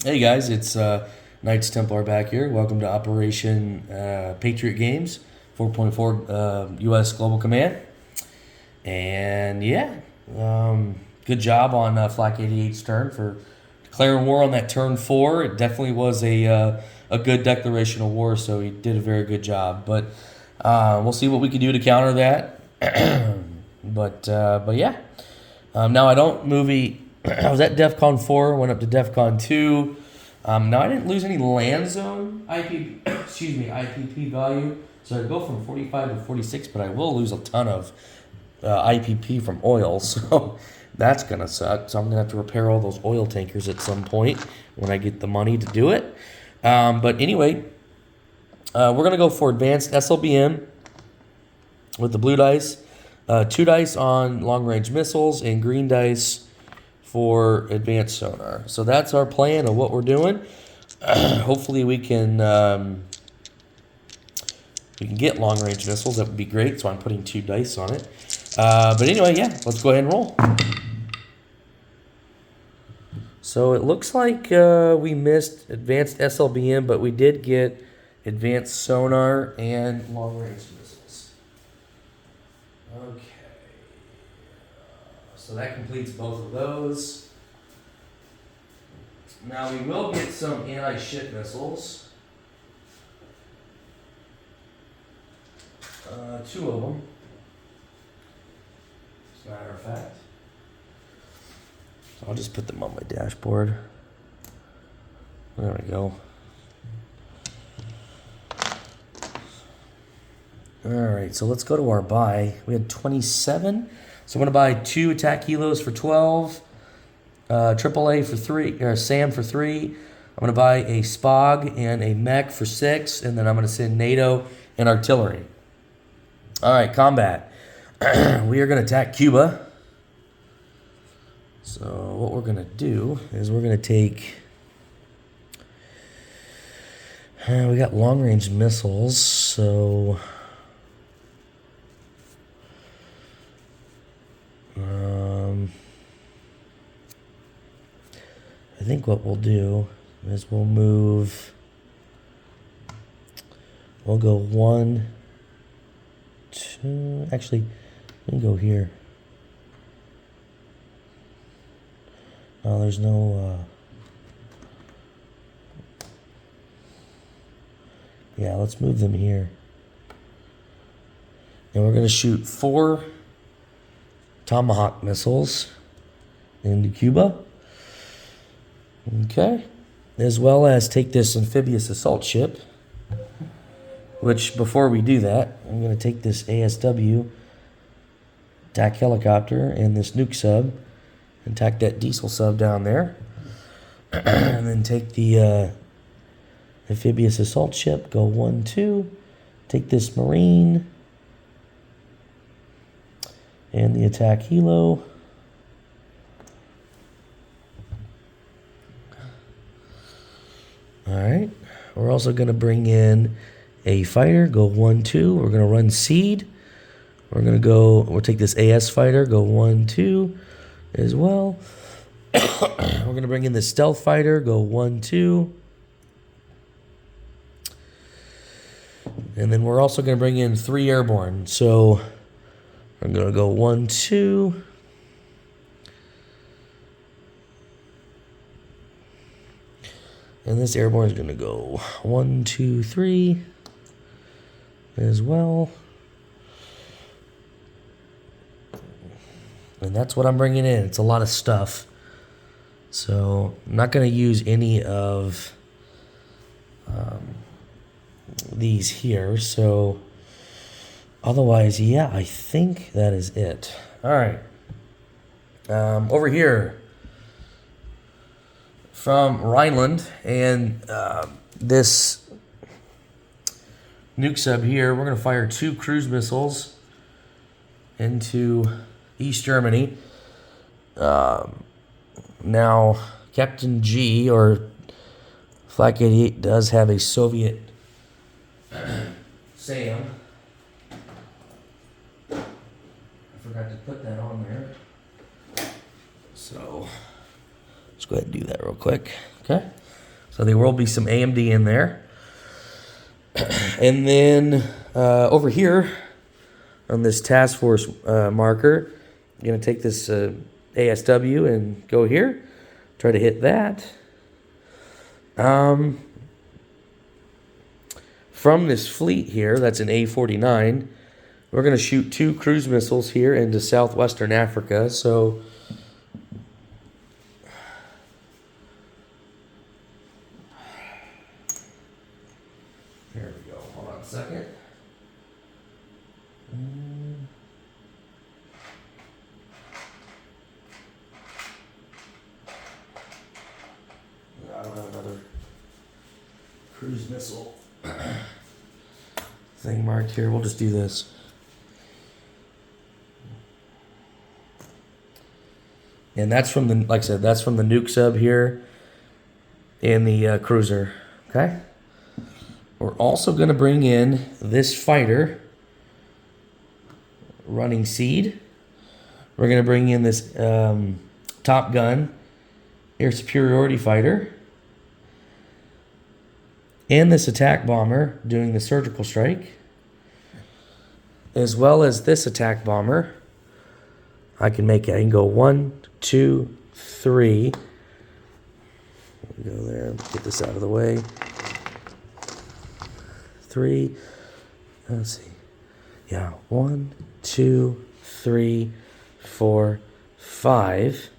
Hey guys, it's Knights Templar back here. Welcome to Operation Patriot Games, 4.4 U.S. Global Command. And yeah, good job on Flak 88's turn for declaring war on that turn 4. It definitely was a good declaration of war, so he did a very good job. But we'll see what we can do to counter that. but yeah. Now I don't movie. I was at DEFCON 4, went up to DEFCON 2. Now I didn't lose any land zone IPP value, so I go from 45 to 46, but I will lose a ton of IPP from oil, so that's gonna suck. So I'm gonna have to repair all those oil tankers at some point when I get the money to do it. But anyway, we're gonna go for advanced SLBM with the blue dice, 2 dice on long range missiles, and green dice for advanced sonar. So that's our plan of what we're doing. Hopefully we can get long range missiles. That would be great. So I'm putting 2 dice on it. But anyway, yeah, let's go ahead and roll. So it looks like we missed advanced SLBM, but we did get advanced sonar and long range missiles. Okay. So that completes both of those. Now we will get some anti-ship missiles. 2 of them, as a matter of fact. So I'll just put them on my dashboard. There we go. Alright, so let's go to our buy. We had 27. So I'm going to buy 2 attack helos for 12, AAA for 3, or SAM for 3. I'm going to buy a SPOG and a mech for 6, and then I'm going to send NATO and artillery. All right, combat. We are going to attack Cuba. So what we're going to do is we're going to take... we got long-range missiles, so... I think what we'll do is we'll go 1, 2, actually, let me go here. Oh, there's no, yeah, let's move them here. And we're going to shoot 4 Tomahawk missiles into Cuba. Okay. As well as take this amphibious assault ship. Which, before we do that, I'm going to take this ASW attack helicopter and this nuke sub and attack that diesel sub down there. And then take the amphibious assault ship, go 1, 2. Take this marine and the attack helo. Alright, we're also going to bring in a fighter, go 1, 2. We're going to run seed. We'll take this AS fighter, go 1, 2 as well. We're going to bring in the stealth fighter, go 1, 2. And then we're also going to bring in 3 airborne. So I'm going to go 1, 2. And this airborne is going to go 1, 2, 3 as well. And that's what I'm bringing in. It's a lot of stuff. So I'm not going to use any of these here. So otherwise, yeah, I think that is it. All right. Over here from Rhineland, and this nuke sub here, we're going to fire 2 cruise missiles into East Germany. Now, Captain G, or Flak 88, does have a Soviet SAM. I forgot to put that on there. So let's go ahead and do that real quick. Okay. So there will be some AMD in there. And then over here on this task force marker, I'm going to take this ASW and go here. Try to hit that. From this fleet here, that's an A-49, we're going to shoot 2 cruise missiles here into southwestern Africa. So there we go. Hold on a second. I don't have another cruise missile thing marked here. We'll just do this. And that's from the, like I said, that's from the nuke sub here and the cruiser. Okay. We're also going to bring in this fighter running Seed. We're going to bring in this Top Gun air superiority fighter. And this attack bomber doing the surgical strike. As well as this attack bomber. I can go 1, 2, 3. Go there, get this out of the way. 3. Let's see. Yeah, 1, 2, 3, 4, 5.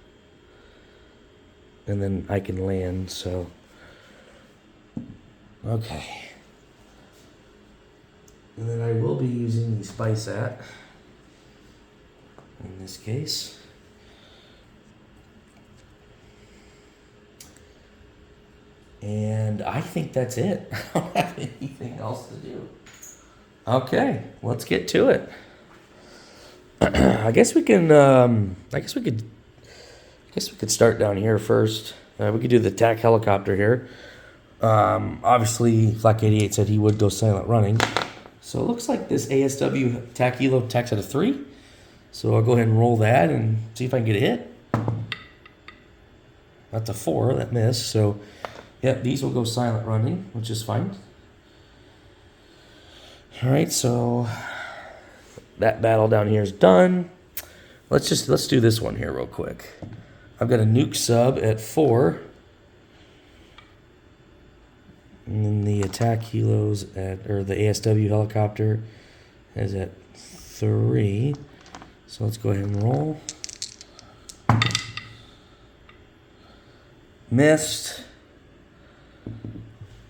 And then I can land, so. Okay. And then I will be using the SpiceSat in this case. And I think that's it. I don't have anything else to do. Okay, let's get to it. I guess we could start down here first. We could do the TAC helicopter here. Obviously, Flak 88 said he would go silent running. So it looks like this ASW TAC Helo TAC's at a 3. So I'll go ahead and roll that and see if I can get a hit. That's a 4, that missed. So, yep, these will go silent running, which is fine. All right, so that battle down here is done. Let's do this one here real quick. I've got a nuke sub at 4. And then the attack helos or the ASW helicopter is at 3. So let's go ahead and roll. Missed.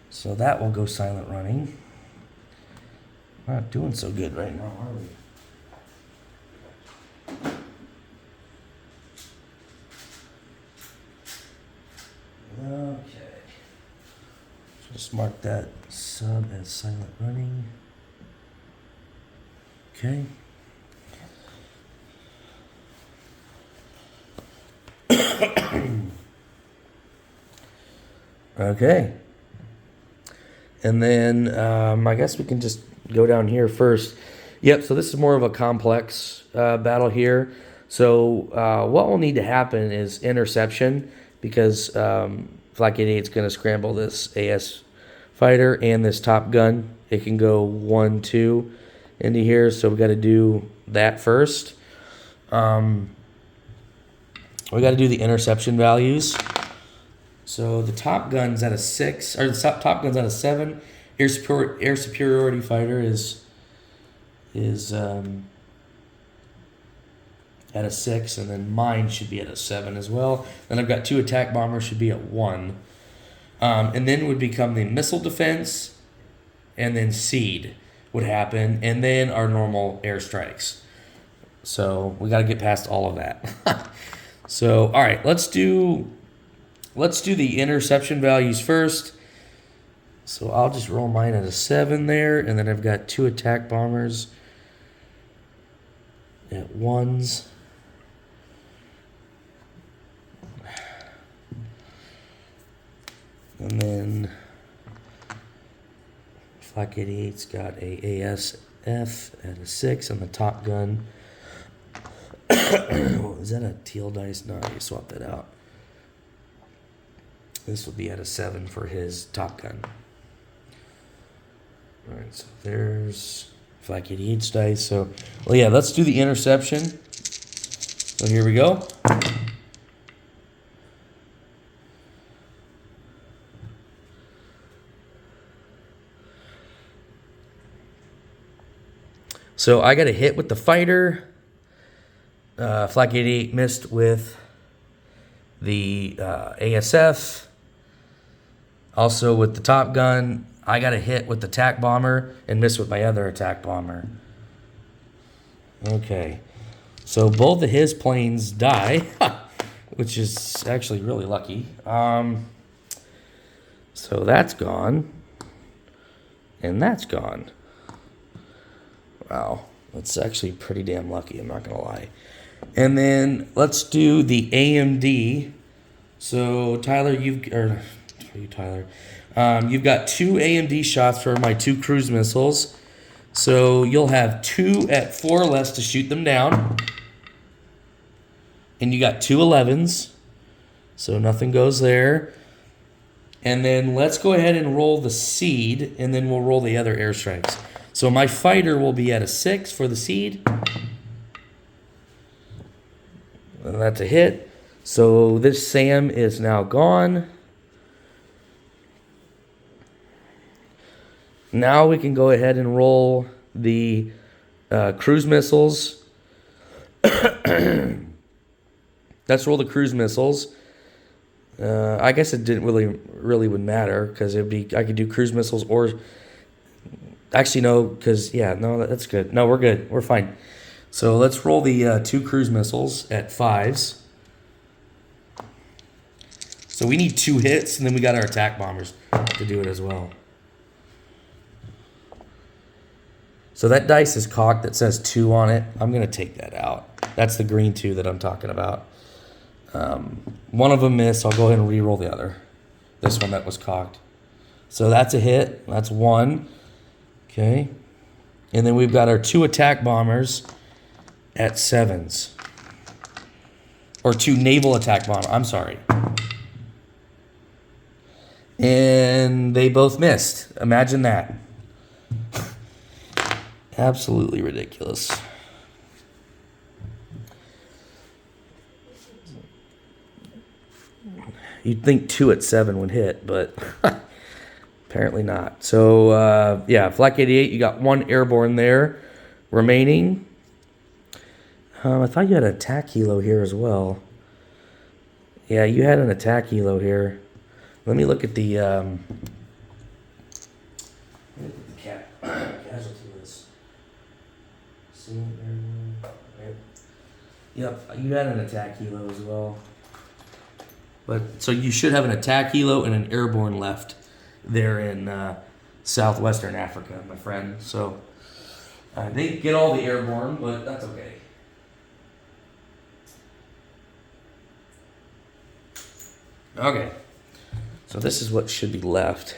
So that will go silent running. Not doing so good right now, are we? Okay. Just mark that sub as silent running. Okay. Okay. And then I guess we can just go down here first. Yep, so this is more of a complex battle here. So what will need to happen is interception, because Flak 88 is going to scramble this AS fighter and this Top Gun. It can go 1, 2 into here, so we got to do that first. We got to do the interception values. So the Top Gun's at a 6, or the Top Gun's at a 7. Air superiority fighter is at a 6, and then mine should be at a 7 as well. Then I've got 2 attack bombers, should be at 1. And then would become the missile defense, and then Seed would happen, and then our normal airstrikes. So we got to get past all of that. So all right, let's do the interception values first. So I'll just roll mine at a 7 there, and then I've got 2 attack bombers at 1s. And then Flak 88's got a ASF at a 6 on the Top Gun. Is that a teal dice? No, you swap that out. This would be at a 7 for his Top Gun. All right, so there's Flak 88's dice. So, well, yeah, let's do the interception. So here we go. So I got a hit with the fighter. Flak 88 missed with the ASF. Also with the Top Gun, I got a hit with the attack bomber and missed with my other attack bomber. Okay. So both of his planes die, which is actually really lucky. So that's gone. And that's gone. Wow. That's actually pretty damn lucky, I'm not going to lie. And then let's do the AMD. So Tyler, you've got 2 AMD shots for my 2 cruise missiles. So you'll have 2 at 4 or less to shoot them down. And you got 2 11s. So nothing goes there. And then let's go ahead and roll the seed, and then we'll roll the other airstrikes. So my fighter will be at a 6 for the seed. And that's a hit. So this SAM is now gone. Now we can go ahead and roll the cruise missiles. Let's roll the cruise missiles. I guess it didn't really would matter because it'd be I could do cruise missiles or actually no because no that's good. No, we're good. We're fine. So let's roll the 2 cruise missiles at 5s. So we need 2 hits, and then we got our attack bombers to do it as well. So that dice is cocked that says 2 on it. I'm going to take that out. That's the green 2 that I'm talking about. One of them missed. I'll go ahead and re-roll the other. This one that was cocked. So that's a hit. That's 1. Okay. And then we've got our 2 attack bombers at 7s. Or 2 naval attack bombers. I'm sorry. And they both missed. Imagine that. Absolutely ridiculous. You'd think 2 at 7 would hit, but apparently not. So, Flak 88, you got 1 airborne there remaining. I thought you had an attack helo here as well. Yeah, you had an attack helo here. Let me look at the casualty list. See, yep, you had an attack helo as well. But so you should have an attack helo and an airborne left there in southwestern Africa, my friend. So they didn't get all the airborne, but that's okay. Okay, so this is what should be left.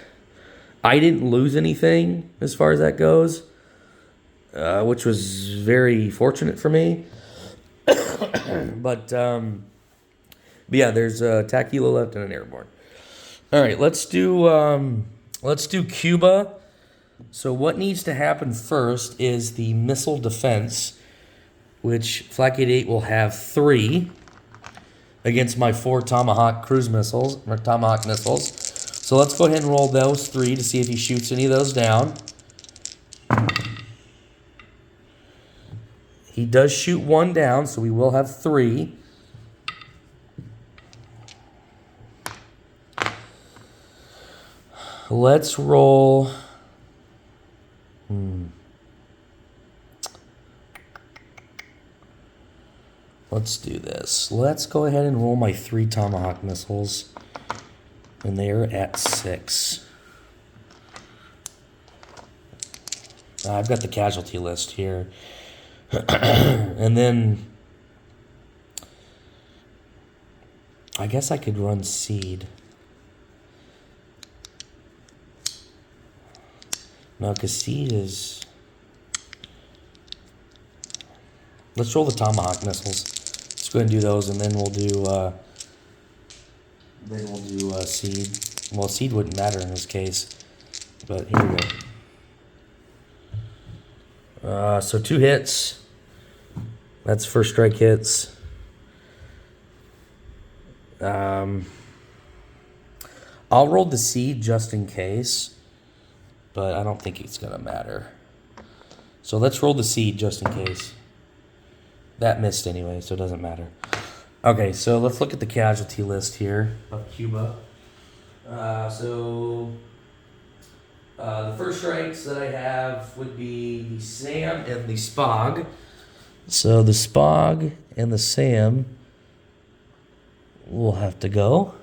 I didn't lose anything as far as that goes, which was very fortunate for me. But yeah, there's a attack helo left and an airborne. All right, let's do Cuba. So what needs to happen first is the missile defense, which Flak 88 will have 3 against my 4 Tomahawk cruise missiles, or Tomahawk missiles. So let's go ahead and roll those 3 to see if he shoots any of those down. He does shoot 1 down, so we will have 3. Let's roll. Let's do this. Let's go ahead and roll my 3 Tomahawk missiles. And they're at 6. I've got the casualty list here. And then I guess I could run seed. No, because seed is... Let's roll the Tomahawk missiles. Let's go ahead and do those, and then we'll do Then we'll do seed. Well, seed wouldn't matter in this case, but here we go. So 2 hits. That's first strike hits. I'll roll the seed just in case, but I don't think it's gonna matter. So let's roll the seed just in case. That missed anyway, so it doesn't matter. Okay, so let's look at the casualty list here of Cuba. The first strikes that I have would be the Sam and the Spog. So the Spog and the Sam will have to go.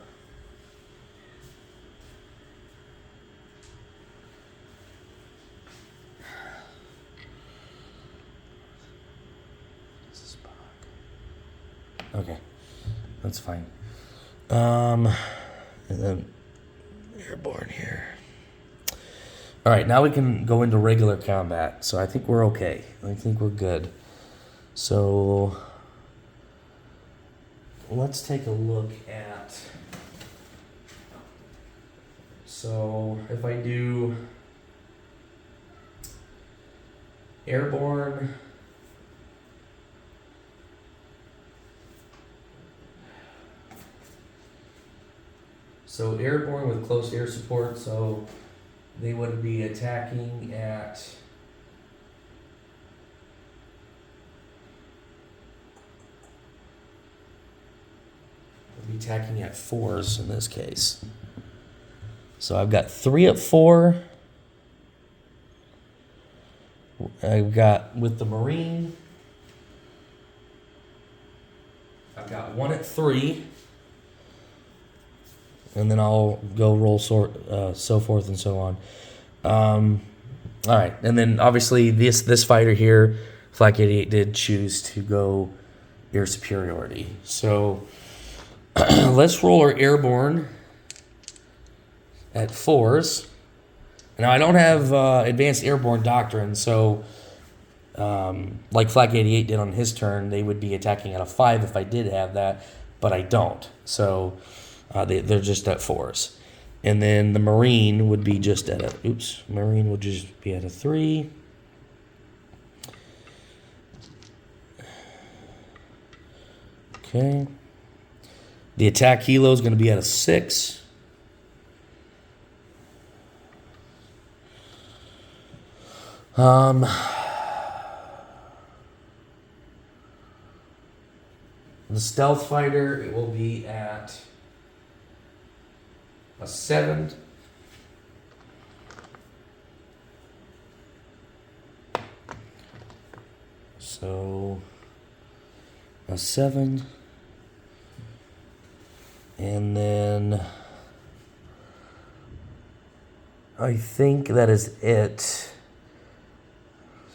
Okay, that's fine. And then airborne here. All right, now we can go into regular combat. So I think we're okay. I think we're good. So let's take a look at. So if I do airborne. So airborne with close air support, so they would be attacking at fours in this case. So I've got 3 at 4. I've got with the Marine. I've got 1 at 3. And then I'll go roll so forth and so on. All right, and then obviously this fighter here, Flak 88, did choose to go air superiority. So let's roll our airborne at 4s. Now I don't have advanced airborne doctrine, so like Flak 88 did on his turn, they would be attacking at a 5 if I did have that, but I don't. So they're just at 4s. And then the Marine would be just at a, Marine would just be at a 3. Okay. The attack helo is going to be at a 6. The stealth fighter, it will be at a 7. So a 7. And then I think that is it.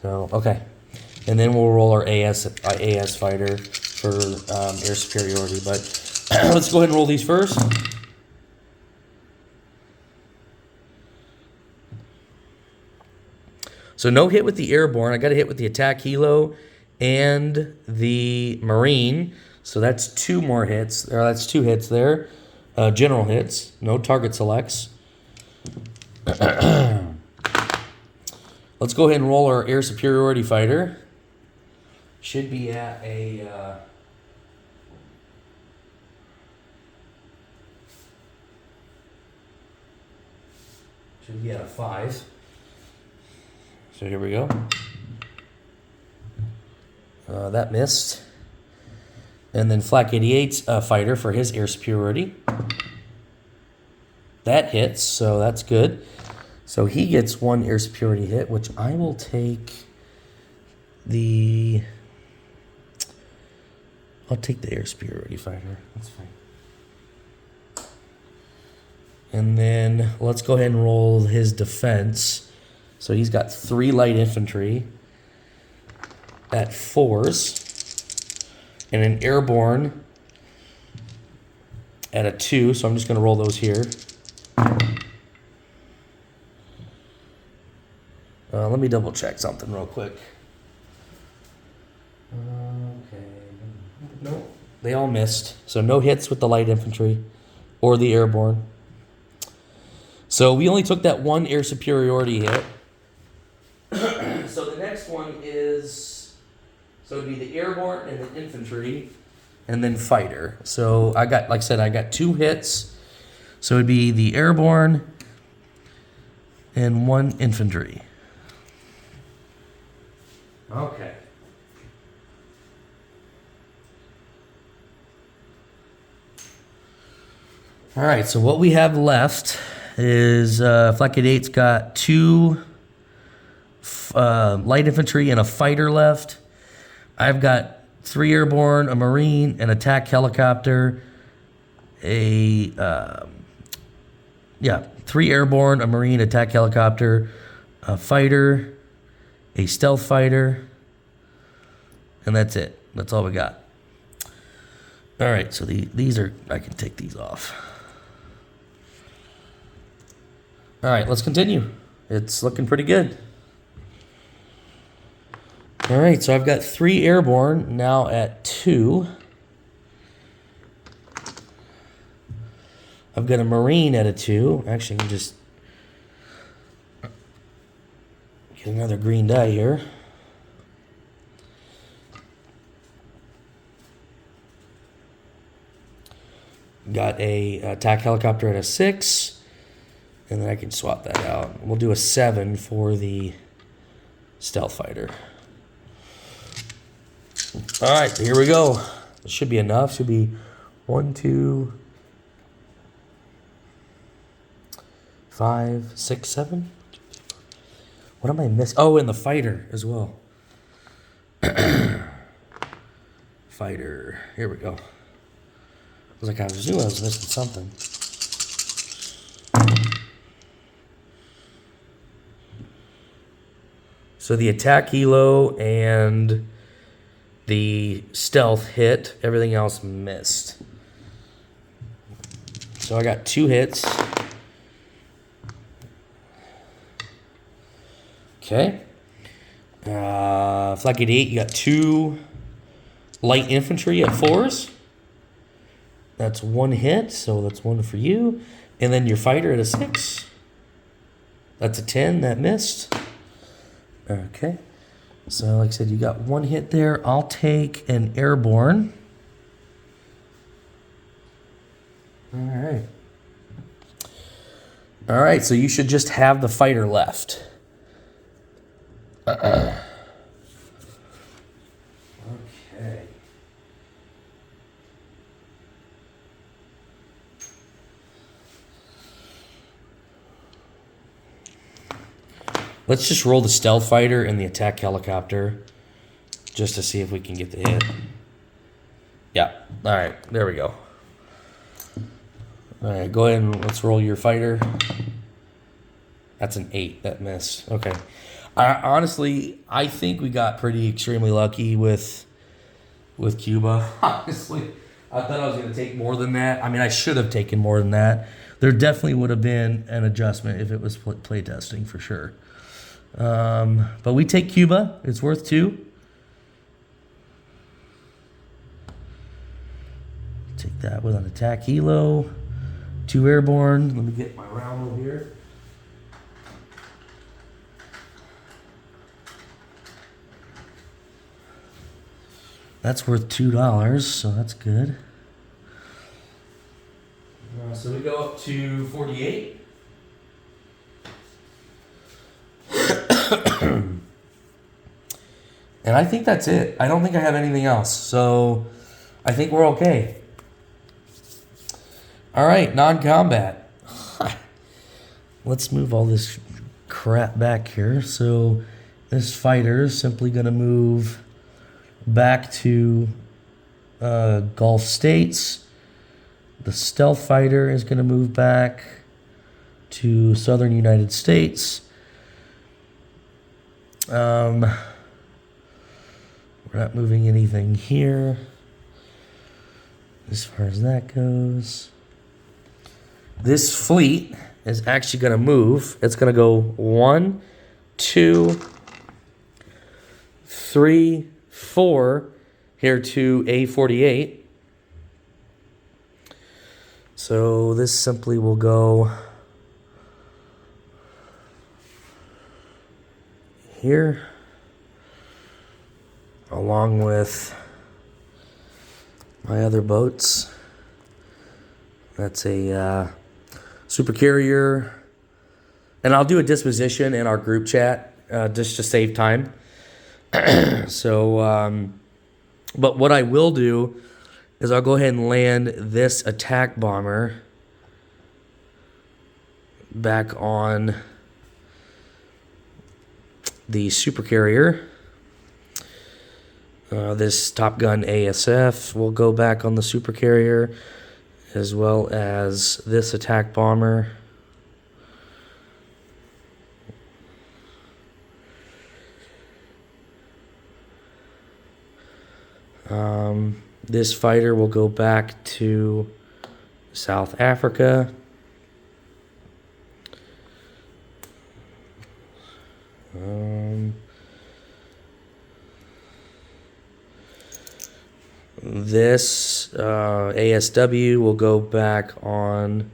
So, okay. And then we'll roll our AS fighter for air superiority. But let's go ahead and roll these first. So no hit with the airborne. I got a hit with the attack helo and the Marine. So that's 2 more hits. Or that's 2 hits there. General hits. No target selects. Let's go ahead and roll our air superiority fighter. Should be at a should be at a 5. So here we go. That missed. And then Flak 88's fighter for his air superiority. That hits, so that's good. So he gets 1 air superiority hit, which I will take the... I'll take the air superiority fighter. That's fine. And then let's go ahead and roll his defense. So he's got 3 light infantry at 4s. And an airborne at a 2. So I'm just going to roll those here. Let me double check something real quick. Okay. No, they all missed. So no hits with the light infantry. or the airborne. So we only took that one air superiority hit. So the next one is, so it'd be the airborne and the infantry, and then fighter. So I got, like I said, I got 2 hits. So it'd be the airborne and 1 infantry. Okay. All right, so what we have left is Fleckett 8's got 2 light infantry and a fighter left. I've got 3 airborne, a marine, an attack helicopter, 3 airborne, a marine, attack helicopter, a fighter, a stealth fighter, and that's it. That's all we got. All right, so these are, I can take these off. All right, let's continue. It's looking pretty good. All right, so I've got 3 airborne, now at 2. I've got a marine at a 2. Actually, I can just get another green die here. Got a attack helicopter at a 6. And then I can swap that out. We'll do a 7 for the stealth fighter. All right, here we go. It should be enough. Should be 1, 2, 5, 6, 7. What am I missing? Oh, and the fighter as well. Fighter. Here we go. I was like, I knew I was missing something. So the attack helo and the stealth hit. Everything else missed. So I got 2 hits. Okay. Fleckett 8, you got 2 light infantry at 4s. That's 1 hit, so that's 1 for you. And then your fighter at a 6. That's a 10, that missed. Okay. So like I said, you got 1 hit there. I'll take an airborne. All right. All right, so you should just have the fighter left. Okay. Let's just roll the stealth fighter and the attack helicopter just to see if we can get the hit. Yeah. All right. There we go. All right. Go ahead and let's roll your fighter. That's an 8. That missed. Okay. Honestly, I think we got pretty extremely lucky with Cuba. Honestly, I thought I was going to take more than that. I mean, I should have taken more than that. There definitely would have been an adjustment if it was play testing for sure. But we take Cuba. It's worth 2. Take that with an attack helo. 2 airborne. Let me get my round over here. That's worth $2, so that's good. So we go up to 48. And I think that's it. I don't think I have anything else. So I think we're okay. All right, non-combat. Let's move all this crap back here. So this fighter is simply going to move back to Gulf States. The stealth fighter is going to move back to southern United States. We're not moving anything here as far as that goes. This fleet is actually going to move. It's going to go 1, 2, 3, 4 here to A48. So So this simply will go here, along with my other boats. That's a super carrier, and I'll do a disposition in our group chat just to save time. So, but what I will do is I'll go ahead and land this attack bomber back on the super carrier. This Top Gun ASF will go back on the super carrier, as well as this attack bomber. This fighter will go back to South Africa. This ASW will go back on.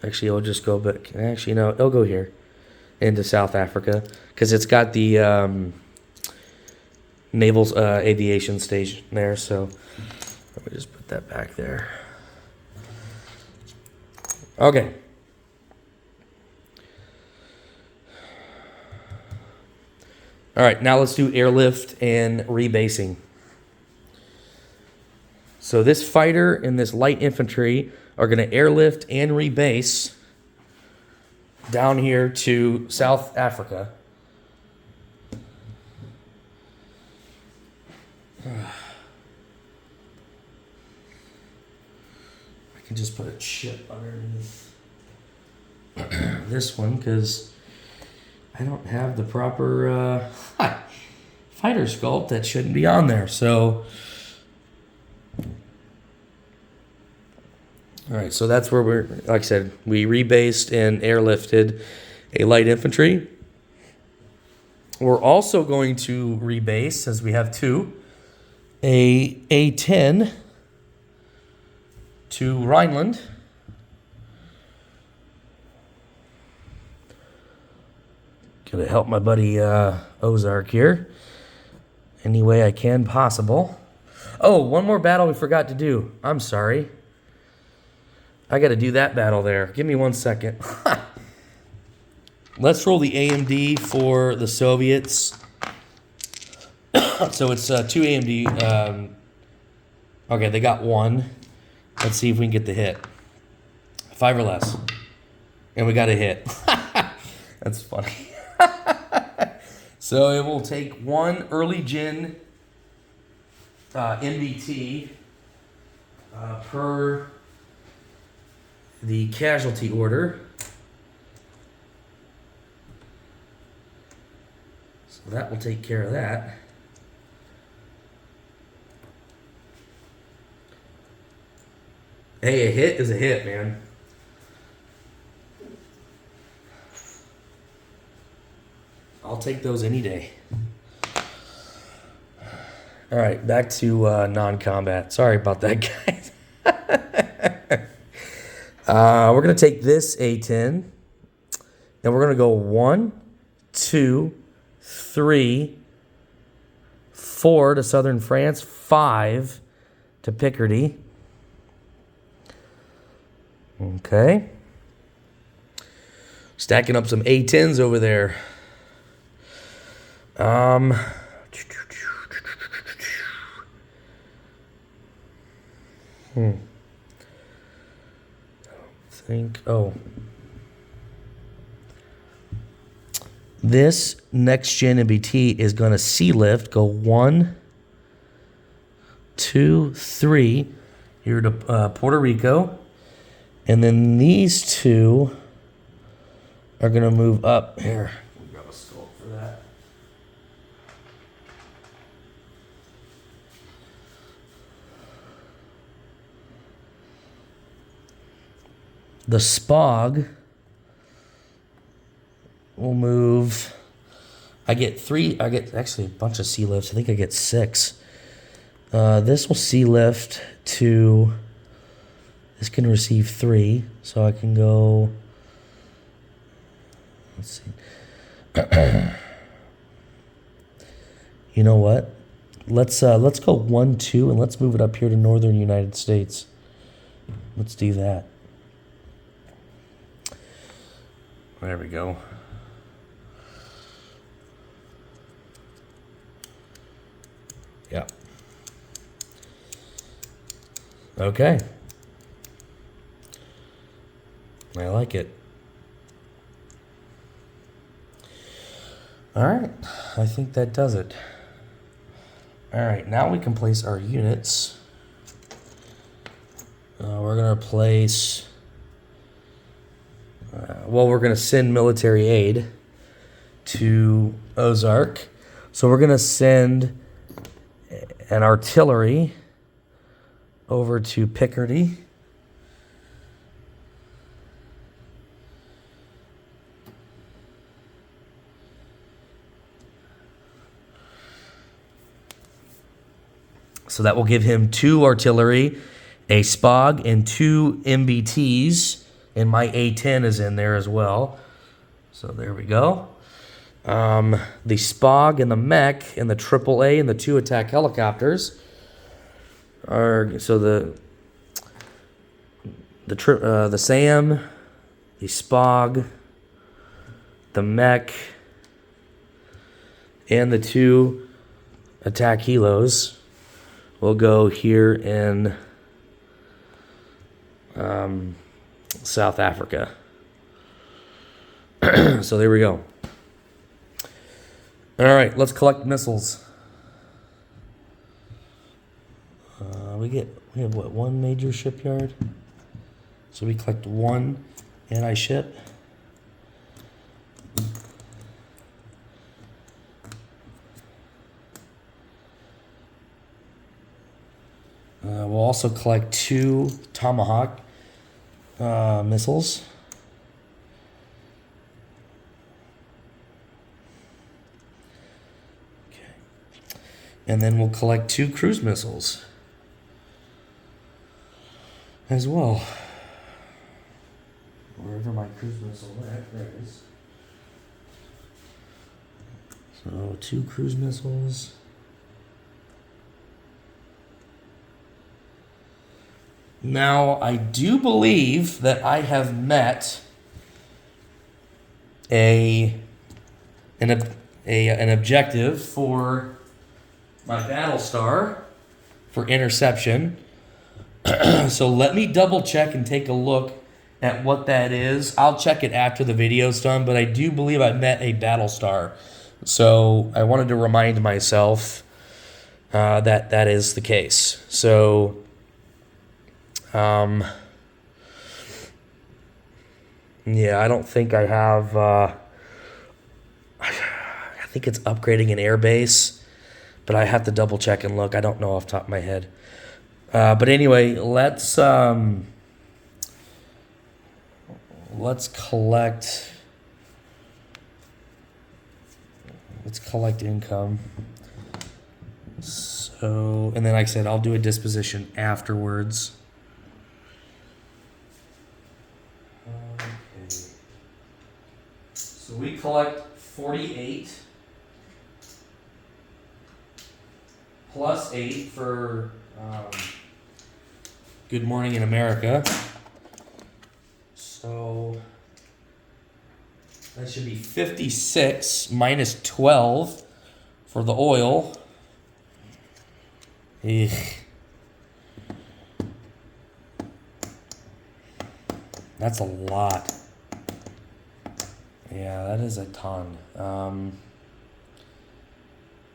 Actually, it'll just go back. Actually, no, it'll go here into South Africa because it's got the Naval Aviation Station there. So let me just put that back there. Okay. All right, now let's do airlift and rebasing. So this fighter and this light infantry are going to airlift and rebase down here to South Africa. I can just put a chip underneath this one because I don't have the proper fighter sculpt that shouldn't be on there. So, all right, so that's where we're, like I said, we rebased and airlifted a light infantry. We're also going to rebase, as we have two, a A-10 to Rhineland. Gonna help my buddy Ozark here any way I can possible. Oh, one more battle we forgot to do. I'm sorry. I got to do that battle there. Give me 1 second. Let's roll the AMD for the Soviets. So it's 2 AMD. Okay, they got 1. Let's see if we can get the hit. 5 or less. And we got a hit. That's funny. So it will take 1 early gen MBT per the casualty order. So that will take care of that. Hey, a hit is a hit, man. I'll take those any day. All right, back to non-combat. Sorry about that, guys. We're going to take this A-10, and we're going to go 1, 2, 3, 4 to southern France, 5 to Picardy. Okay. Stacking up some A-10s over there. This next gen MBT is going to sea lift, go 1, 2, 3 here to Puerto Rico, and then these two are going to move up here. We'll grab a scope for that. The SPOG will move. I get actually a bunch of sea lifts. I think I get 6. This will sea lift to This can receive 3, so I can go. Let's see. You know what? Let's go 1, 2, and let's move it up here to northern United States. Let's do that. There we go. Yeah. Okay. I like it. All right. I think that does it. All right. Now we can place our units. We're going to place... we're going to send military aid to Ozark. So we're going to send an artillery over to Picardy. So that will give him 2 artillery, a SPOG, and 2 MBTs. And my A-10 is in there as well. So there we go. The SPOG and the mech and the AAA and the 2 attack helicopters are... So the SAM, the SPOG, the mech, and the 2 attack helos will go here in South Africa. So there we go. All right, let's collect missiles. We have what, 1 major shipyard? So we collect 1 anti-ship. We'll also collect 2 Tomahawk missiles. Okay. And then we'll collect 2 cruise missiles as well. Wherever my cruise missile went, there it is. So 2 cruise missiles. Now, I do believe that I have met an objective for my Battlestar for interception. So let me double check and take a look at what that is. I'll check it after the video's done, but I do believe I met a Battlestar. So I wanted to remind myself that that is the case. So... yeah, I don't think I have, I think it's upgrading an airbase, but I have to double check and look. I don't know off the top of my head. But anyway, let's collect income. So, and then like I said, I'll do a disposition afterwards. So we collect 48 plus 8 for Good Morning in America. So that should be 56 minus 12 for the oil. Eugh. That's a lot. Yeah, that is a ton.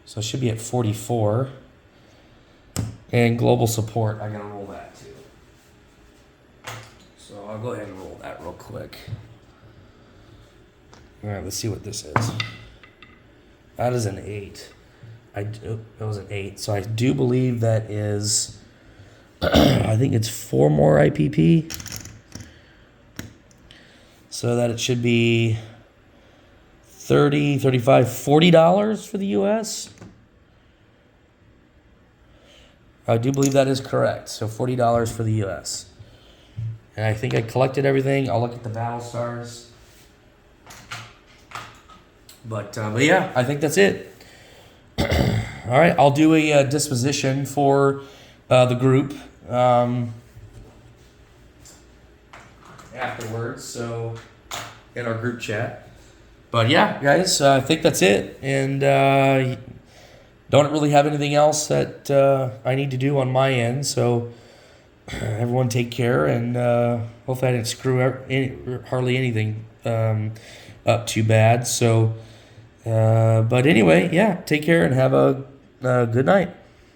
So it should be at 44. And global support, I gotta roll that too. So I'll go ahead and roll that real quick. All right, let's see what this is. That is an 8. That was an 8. So I do believe that is, I think it's 4 more IPP. So that it should be $30, $35, $40 for the U.S. I do believe that is correct. So $40 for the U.S. And I think I collected everything. I'll look at the battle stars. But yeah, I think that's it. All right, I'll do a disposition for the group afterwards. So in our group chat. But yeah, guys, I think that's it. And don't really have anything else that I need to do on my end. So everyone take care, and hopefully I didn't screw hardly anything up too bad. So, but anyway, yeah, take care and have a good night.